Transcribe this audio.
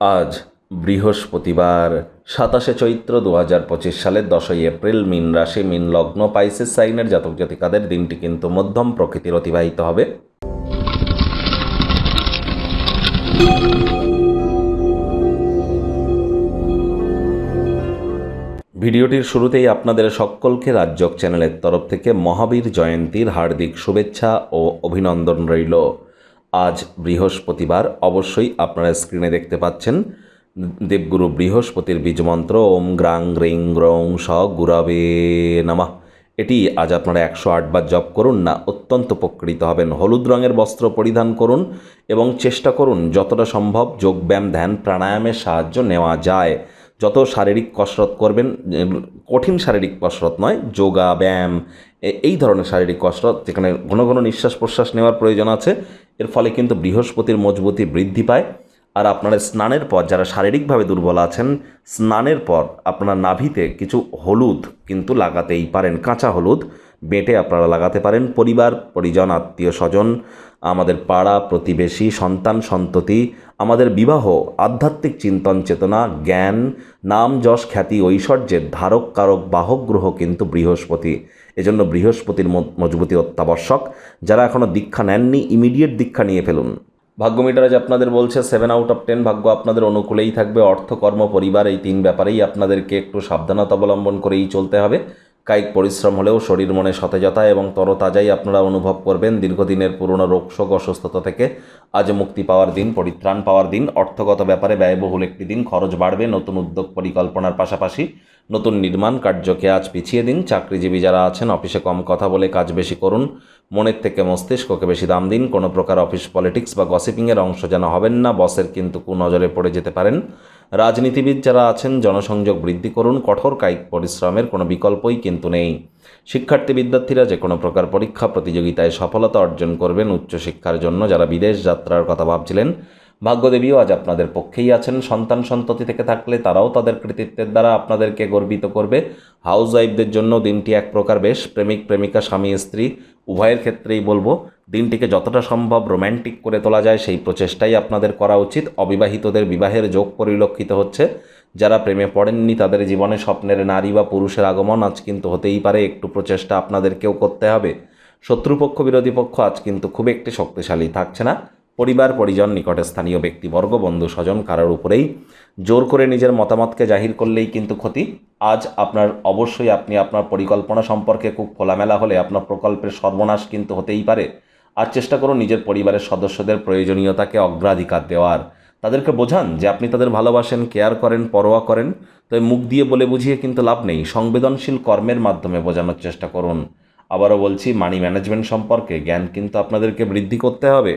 আজ বৃহস্পতিবার ২৭শে চৈত্র ২০২৫ সালের ১০ই এপ্রিল। মীন রাশি, মীন লগ্ন, পাইসেস সাইনের জাতক জাতিকাদের দিনটি কিন্তু মধ্যম প্রকৃতির অতিবাহিত হবে। ভিডিওটির শুরুতেই আপনাদের সকলকে রাজযোগ চ্যানেলের তরফ থেকে মহাবীর জয়ন্তীর হার্দিক শুভেচ্ছা ও অভিনন্দন রইল। আজ বৃহস্পতিবার। অবশ্যই আপনারা স্ক্রিনে দেখতে পাচ্ছেন দেবগুরু বৃহস্পতির বীজমন্ত্র ওম গ্রাং গ্রিং গ্রৌং স গুরবে নমঃ। এটি আজ আপনারা ১০৮ বার জপ করুন, না অত্যন্ত উপকৃত হবেন। হলুদ রঙের বস্ত্র পরিধান করুন এবং চেষ্টা করুন যতটা সম্ভব যোগব্যায়াম, ধ্যান, প্রাণায়ামের সাহায্য নেওয়া যায়। যত শারীরিক কসরত করবেন, কঠিন শারীরিক কসরত নয়, যোগা, ব্যায়াম, এই ধরনের শারীরিক কসরত যেখানে ঘন ঘন নিঃশ্বাস প্রশ্বাস নেওয়ার প্রয়োজন আছে, এর ফলে কিন্তু বৃহস্পতির মজবুতি বৃদ্ধি পায়। আর আপনারা স্নানের পর, যারা শারীরিকভাবে দুর্বল আছেন, স্নানের পর আপনারা নাভিতে কিছু হলুদ কিন্তু লাগাতেই পারেন। কাঁচা হলুদ বেটে আপনারা লাগাতে পারেন। পরিবার পরিজন, আত্মীয় স্বজন, আমাদের পাড়া প্রতিবেশী, সন্তান সন্ততি, আমাদের বিবাহ, আধ্যাত্মিক চিন্তন চেতনা, জ্ঞান, নাম যশ খ্যাতি ঐশ্বর্যের ধারক কারক বাহক গ্রহ কিন্তু বৃহস্পতি। এজন্য বৃহস্পতির মজবুতি অত্যাবশ্যক। যারা এখনও দীক্ষা নেননি, ইমিডিয়েট দীক্ষা নিয়ে ফেলুন। ভাগ্য মিটার আজ আপনাদের বলছে 7/10 ভাগ্য আপনাদের অনুকূলেই থাকবে। অর্থ, কর্ম, পরিবার, এই তিন ব্যাপারেই আপনাদেরকে একটু সাবধানতা অবলম্বন করেই চলতে হবে। কায়িক পরিশ্রম হলেও শরীর মনে সতেজতা এবং তরতাজাই আপনারা অনুভব করবেন। দীর্ঘদিনের পুরনো রোগশোক অসুস্থতা থেকে আজ মুক্তি পাওয়ার দিন, পরিত্রাণ পাওয়ার দিন। অর্থগত ব্যাপারে ব্যয়বহুল একটি দিন, খরচ বাড়বে। নতুন উদ্যোগ পরিকল্পনার পাশাপাশি নতুন নির্মাণ কার্যকে আজ পিছিয়ে দিন। চাকরিজীবী যারা আছেন, অফিসে কম কথা বলে কাজ বেশি করুন। মনের থেকে মস্তিষ্ককে বেশি দাম দিন। কোনো প্রকার অফিস পলিটিক্স বা গসিপিংয়ের অংশ যেন হবেন না, বসের কিন্তু কুনজরে পড়ে যেতে পারেন। রাজনীতিবিদ যারা আছেন, জনসংযোগ বৃদ্ধি করুন। কঠোর কায়িক পরিশ্রমের কোনো বিকল্পই কিন্তু নেই। শিক্ষার্থী বিদ্যার্থীরা যে কোনো প্রকার পরীক্ষা প্রতিযোগিতায় সফলতা অর্জন করবেন। উচ্চশিক্ষার জন্য যারা বিদেশ যাত্রার কথা ভাবছিলেন, ভাগ্যদেবীও আজ আপনাদের পক্ষেই আছেন। সন্তান সন্ততি থেকে থাকলে তারাও তাদের কৃতিত্বের দ্বারা আপনাদেরকে গর্বিত করবে। হাউস ওয়াইফদের জন্য দিনটি এক প্রকার বেশ। প্রেমিক প্রেমিকা, স্বামী স্ত্রী উভয়ের ক্ষেত্রেই বলবো, দিনটিকে যতটা সম্ভব রোম্যান্টিক করে তোলা যায় সেই প্রচেষ্টাই আপনাদের করা উচিত। অবিবাহিতদের বিবাহের যোগ পরিলক্ষিত হচ্ছে। যারা প্রেমে পড়েননি, তাদের জীবনে স্বপ্নের নারী বা পুরুষের আগমন আজ কিন্তু হতেই পারে। একটু প্রচেষ্টা আপনাদেরকেও করতে হবে। শত্রুপক্ষ, বিরোধী পক্ষ আজ কিন্তু খুব একটি শক্তিশালী থাকছে না। পরিবার পরিজন, নিকটে স্থানীয় ব্যক্তিবর্গ, বন্ধু স্বজন কারোর উপরেই জোর করে নিজের মতামতকে জাহির করলেই কিন্তু ক্ষতি। আজ আপনি আপনার পরিকল্পনা সম্পর্কে খুব খোলামেলা হলে আপনার প্রকল্পের সর্বনাশ কিন্তু হতেই পারে। আর চেষ্টা করুন নিজের পরিবারের সদস্যদের প্রয়োজনীয়তাকে অগ্রাধিকার দেওয়ার। তাদেরকে বোঝান যে আপনি তাদের ভালোবাসেন, কেয়ার করেন, পরোয়া করেন। তবে মুখ দিয়ে বলে বুঝিয়ে কিন্তু লাভ নেই। সংবেদনশীল কর্মের মাধ্যমে বোঝানোর চেষ্টা করুন। আবারও বলছি, মানি ম্যানেজমেন্ট সম্পর্কে জ্ঞান কিন্তু আপনাদেরকে বৃদ্ধি করতে হবে।